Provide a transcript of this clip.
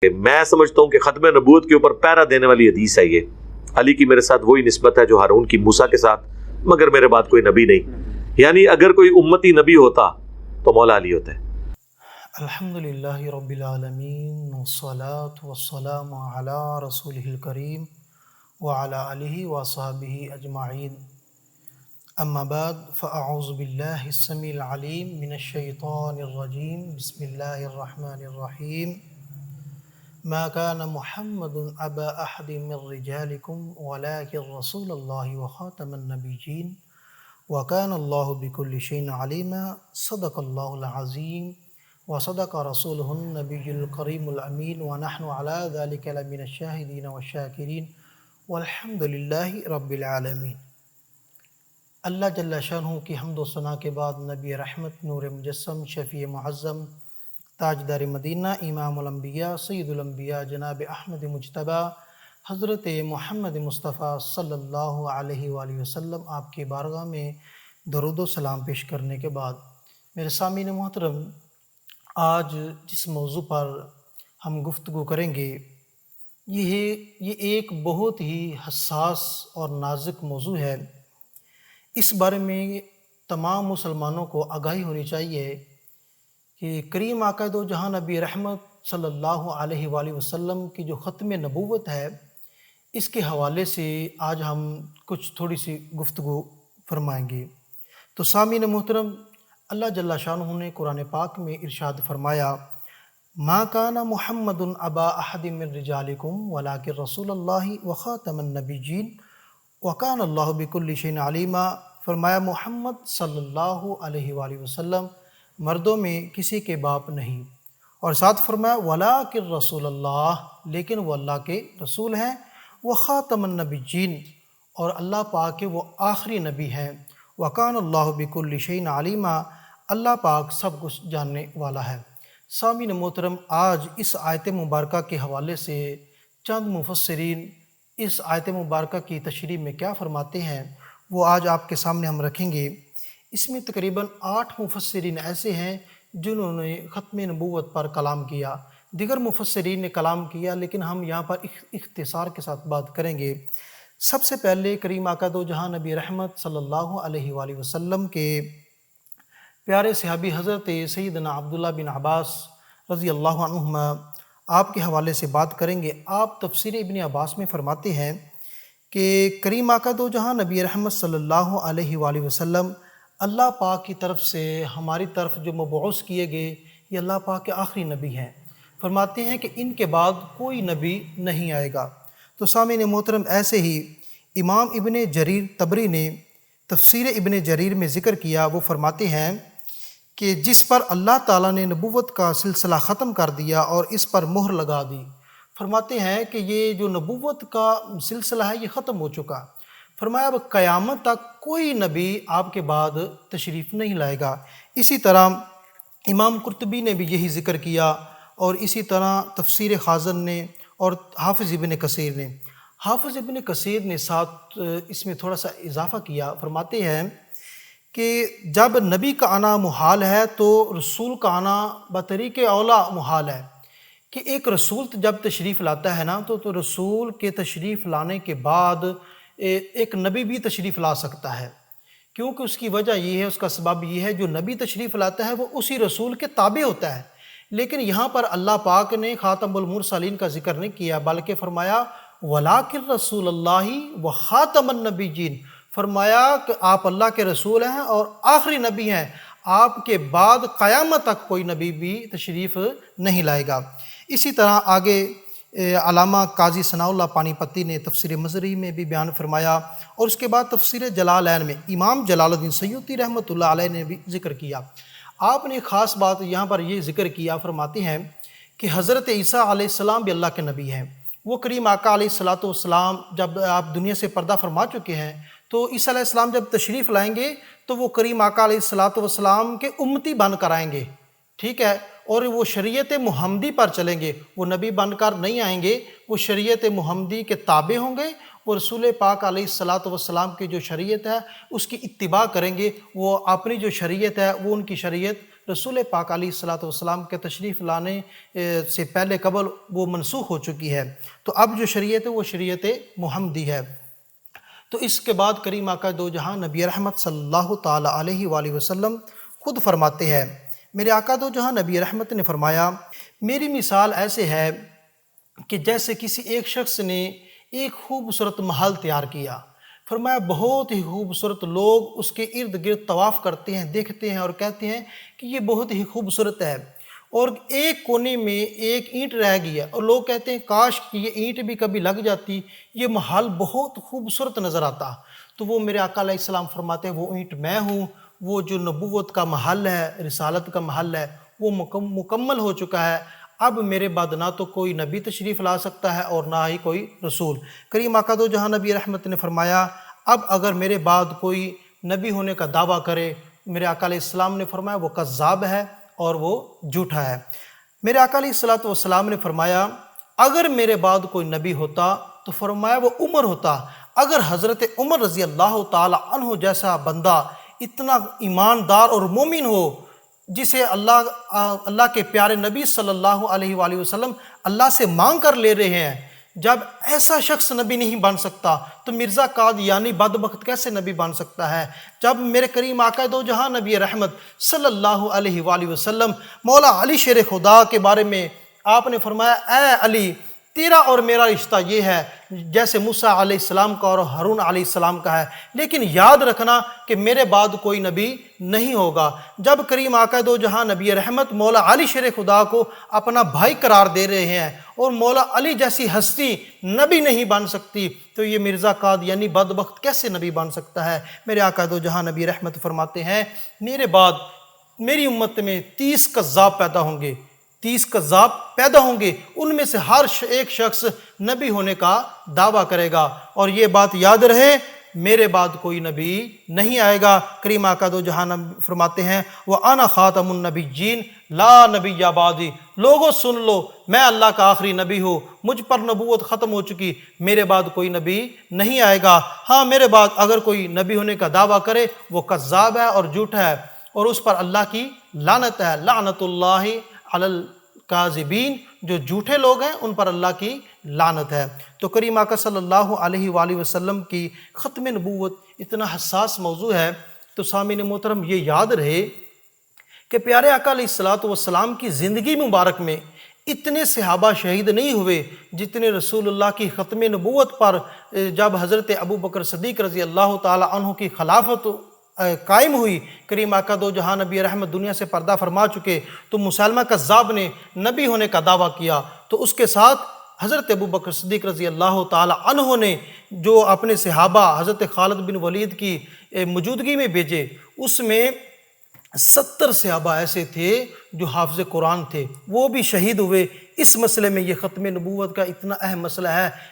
میں سمجھتا ہوں کہ ختم نبوت کے اوپر پیرا دینے والی حدیث ہے یہ، علی کی میرے ساتھ وہی نسبت ہے جو ہارون کی موسیٰ کے ساتھ، مگر میرے بعد کوئی نبی نہیں، یعنی اگر کوئی امتی نبی ہوتا تو مولا علی ہوتا ہے۔ الحمدللہ رب العالمین والصلاة والسلام علی رسولہ الکریم وعلی آلہ وصحبہ اجمعین، اما بعد فاعوذ باللہ السمیع العلیم من الشیطان الرجیم، بسم اللہ الرحمن الرحیم۔ ما كان محمد ابا احد من رجالکم ولکن رسول اللہ وخاتم النبیین وکان اللہ بکل شیء علیما، صدق اللہ العظیم وصدق رسولہ النبی الکریم الامین ونحن علی ذلک لمن الشاہدین والشاکرین والحمد للہ رب العالمین۔ اللہ جل شانہ کی حمد و ثنا کے بعد نبی رحمت، نور مجسم، شفیع معظم، تاجدار مدینہ، امام الانبیاء، سید الانبیاء جناب احمد مجتبیٰ حضرت محمد مصطفیٰ صلی اللہ علیہ وآلہ وسلم آپ کی بارگاہ میں درود و سلام پیش کرنے کے بعد، میرے سامعین محترم، آج جس موضوع پر ہم گفتگو کریں گے یہ ایک بہت ہی حساس اور نازک موضوع ہے۔ اس بارے میں تمام مسلمانوں کو آگاہی ہونی چاہیے کہ کریم آقا دو جہاں نبی رحمت صلی اللہ علیہ وآلہ وسلم کی جو ختم نبوت ہے، اس کے حوالے سے آج ہم کچھ تھوڑی سی گفتگو فرمائیں گے۔ تو سامعین محترم، اللہ جل شانہ نے قرآن پاک میں ارشاد فرمایا، ما کان محمد ابا احد من رجالکم ولکن رسول اللہ وخاتم النبیین وکان اللہ بکل شیء علیما۔ فرمایا محمد صلی اللہ علیہ وآلہ وسلم مردوں میں کسی کے باپ نہیں، اور ساتھ فرمایا ولکن رسول اللہ، لیکن وہ اللہ کے رسول ہیں، وخاتم النبیین، اور اللہ پاک کے وہ آخری نبی ہیں، وکان اللہ بکل شیء علیما، اللہ پاک سب کچھ جاننے والا ہے۔ سامعین محترم، آج اس آیت مبارکہ کے حوالے سے چند مفسرین اس آیت مبارکہ کی تشریح میں کیا فرماتے ہیں وہ آج آپ کے سامنے ہم رکھیں گے۔ اس میں تقریباً 8 مفسرین ایسے ہیں جنہوں نے ختم نبوت پر کلام کیا، دیگر مفسرین نے کلام کیا، لیکن ہم یہاں پر اختصار کے ساتھ بات کریں گے۔ سب سے پہلے کریم آقا دو جہاں نبی رحمت صلی اللہ علیہ وآلہ وسلم کے پیارے صحابی حضرت سیدنا عبداللہ بن عباس رضی اللہ عنہما، آپ کے حوالے سے بات کریں گے۔ آپ تفسیر ابن عباس میں فرماتے ہیں کہ کریم آقا دو جہاں نبی رحمت صلی اللہ علیہ وآلہ وسلم اللہ پاک کی طرف سے ہماری طرف جو مبعوث کیے گئے، یہ اللہ پاک کے آخری نبی ہیں۔ فرماتے ہیں کہ ان کے بعد کوئی نبی نہیں آئے گا۔ تو سامعین محترم، ایسے ہی امام ابن جریر طبری نے تفسیر ابن جریر میں ذکر کیا، وہ فرماتے ہیں کہ جس پر اللہ تعالیٰ نے نبوت کا سلسلہ ختم کر دیا اور اس پر مہر لگا دی۔ فرماتے ہیں کہ یہ جو نبوت کا سلسلہ ہے یہ ختم ہو چکا۔ فرمایا اب قیامت تک کوئی نبی آپ کے بعد تشریف نہیں لائے گا۔ اسی طرح امام قرطبی نے بھی یہی ذکر کیا، اور اسی طرح تفسیر خازن نے اور حافظ ابن کثیر نے۔ حافظ ابن کثیر نے ساتھ اس میں تھوڑا سا اضافہ کیا، فرماتے ہیں کہ جب نبی کا آنا محال ہے تو رسول کا آنا بطریق اولا محال ہے، کہ ایک رسول جب تشریف لاتا ہے نا تو رسول کے تشریف لانے کے بعد ایک نبی بھی تشریف لا سکتا ہے، کیونکہ اس کی وجہ یہ ہے، اس کا سبب یہ ہے، جو نبی تشریف لاتا ہے وہ اسی رسول کے تابع ہوتا ہے۔ لیکن یہاں پر اللہ پاک نے خاتم المرسلین کا ذکر نہیں کیا، بلکہ فرمایا وَلَٰكِن رسول اللہ وخاتم النبیین، فرمایا کہ آپ اللہ کے رسول ہیں اور آخری نبی ہیں، آپ کے بعد قیامت تک کوئی نبی بھی تشریف نہیں لائے گا۔ اسی طرح آگے علامہ قاضی ثناء اللہ پانی پتی نے تفسیر مظہری میں بھی بیان فرمایا، اور اس کے بعد تفسیر جلالین میں امام جلال الدین سیوطی رحمۃ اللہ علیہ نے بھی ذکر کیا۔ آپ نے خاص بات یہاں پر یہ ذکر کیا، فرماتے ہیں کہ حضرت عیسیٰ علیہ السلام بھی اللہ کے نبی ہیں۔ وہ کریم آقا علیہ السلام جب آپ دنیا سے پردہ فرما چکے ہیں، تو عیسیٰ علیہ السلام جب تشریف لائیں گے تو وہ کریم آقا علیہ السلام کے امتی بن کر آئیں گے، ٹھیک ہے، اور وہ شریعت محمدی پر چلیں گے، وہ نبی بن کر نہیں آئیں گے، وہ شریعت محمدی کے تابع ہوں گے، وہ رسول پاک علیہ السلام کی جو شریعت ہے اس کی اتباع کریں گے، وہ اپنی جو شریعت ہے وہ ان کی شریعت رسول پاک علیہ الصلوۃ والسلام کے تشریف لانے سے پہلے قبل وہ منسوخ ہو چکی ہے، تو اب جو شریعت ہے وہ شریعت محمدی ہے۔ تو اس کے بعد کریم آقا دو جہاں نبی رحمت صلی اللہ تعالیٰ علیہ وآلہ وسلم خود فرماتے ہیں، میرے آقا دو جہاں نبی رحمت نے فرمایا، میری مثال ایسے ہے کہ جیسے کسی ایک شخص نے ایک خوبصورت محل تیار کیا، فرمایا بہت ہی خوبصورت، لوگ اس کے ارد گرد طواف کرتے ہیں، دیکھتے ہیں اور کہتے ہیں کہ یہ بہت ہی خوبصورت ہے، اور ایک کونے میں ایک اینٹ رہ گئی ہے اور لوگ کہتے ہیں کاش کہ یہ اینٹ بھی کبھی لگ جاتی، یہ محل بہت خوبصورت نظر آتا۔ تو وہ میرے آقا علیہ السلام فرماتے ہیں وہ اینٹ میں ہوں، وہ جو نبوت کا محل ہے، رسالت کا محل ہے، وہ مکمل ہو چکا ہے، اب میرے بعد نہ تو کوئی نبی تشریف لا سکتا ہے اور نہ ہی کوئی رسول۔ کریم آقا دو جہاں نبی رحمت نے فرمایا اب اگر میرے بعد کوئی نبی ہونے کا دعویٰ کرے، میرے آقا علیہ السلام نے فرمایا وہ کذاب ہے اور وہ جھوٹا ہے۔ میرے آقا علیہ السلام نے فرمایا اگر میرے بعد کوئی نبی ہوتا تو فرمایا وہ عمر ہوتا، اگر حضرت عمر رضی اللہ تعالی عنہ جیسا بندہ اتنا ایماندار اور مومن ہو، جسے اللہ کے پیارے نبی صلی اللہ علیہ وآلہ وسلم اللہ سے مانگ کر لے رہے ہیں، جب ایسا شخص نبی نہیں بن سکتا تو مرزا قادیانی بدبخت کیسے نبی بن سکتا ہے؟ جب میرے کریم آقا دو جہاں نبی رحمت صلی اللہ علیہ وآلہ وسلم مولا علی شیر خدا کے بارے میں آپ نے فرمایا اے علی تیرا اور میرا رشتہ یہ ہے جیسے موسیٰ علیہ السلام کا اور ہارون علیہ السلام کا ہے، لیکن یاد رکھنا کہ میرے بعد کوئی نبی نہیں ہوگا۔ جب کریم آقا دو جہاں نبی رحمت مولا علی شیر خدا کو اپنا بھائی قرار دے رہے ہیں اور مولا علی جیسی ہستی نبی نہیں بن سکتی، تو یہ مرزا قادیانی بدبخت کیسے نبی بن سکتا ہے؟ میرے آقا دو جہاں نبی رحمت فرماتے ہیں میرے بعد میری امت میں 30 کذاب پیدا ہوں گے، 30 کذاب پیدا ہوں گے، ان میں سے ہر ایک شخص نبی ہونے کا دعویٰ کرے گا، اور یہ بات یاد رہے میرے بعد کوئی نبی نہیں آئے گا۔ کریم آقا دو جہاں فرماتے ہیں وَأَنَا خَاتَمُ النَّبِيِّينَ لَا نَبِيَّ بَعْدِي، لوگوں سن لو میں اللہ کا آخری نبی ہوں، مجھ پر نبوت ختم ہو چکی، میرے بعد کوئی نبی نہیں آئے گا۔ ہاں میرے بعد اگر کوئی نبی ہونے کا دعویٰ کرے وہ کذاب ہے اور جھوٹا ہے، اور اس پر اللہ کی لعنت ہے، لعنت اللہ علی الکاذبین، جو جھوٹے لوگ ہیں ان پر اللہ کی لعنت ہے۔ تو کریم آقا صلی اللہ علیہ وآلہ وسلم کی ختم نبوت اتنا حساس موضوع ہے، تو سامعین محترم یہ یاد رہے کہ پیارے آقا علیہ الصلوۃ والسلام کی زندگی مبارک میں اتنے صحابہ شہید نہیں ہوئے جتنے رسول اللہ کی ختم نبوت پر جب حضرت ابوبکر صدیق رضی اللہ تعالی عنہ کی خلافت قائم ہوئی، کریم آقا دو جہاں نبی رحمت دنیا سے پردہ فرما چکے، تو مسلمہ کذاب نے نبی ہونے کا دعویٰ کیا، تو اس کے ساتھ حضرت ابوبکر صدیق رضی اللہ تعالی عنہ نے جو اپنے صحابہ حضرت خالد بن ولید کی موجودگی میں بھیجے، اس میں 70 صحابہ ایسے تھے جو حافظ قرآن تھے، وہ بھی شہید ہوئے۔ اس مسئلے میں یہ ختم نبوت کا اتنا اہم مسئلہ ہے،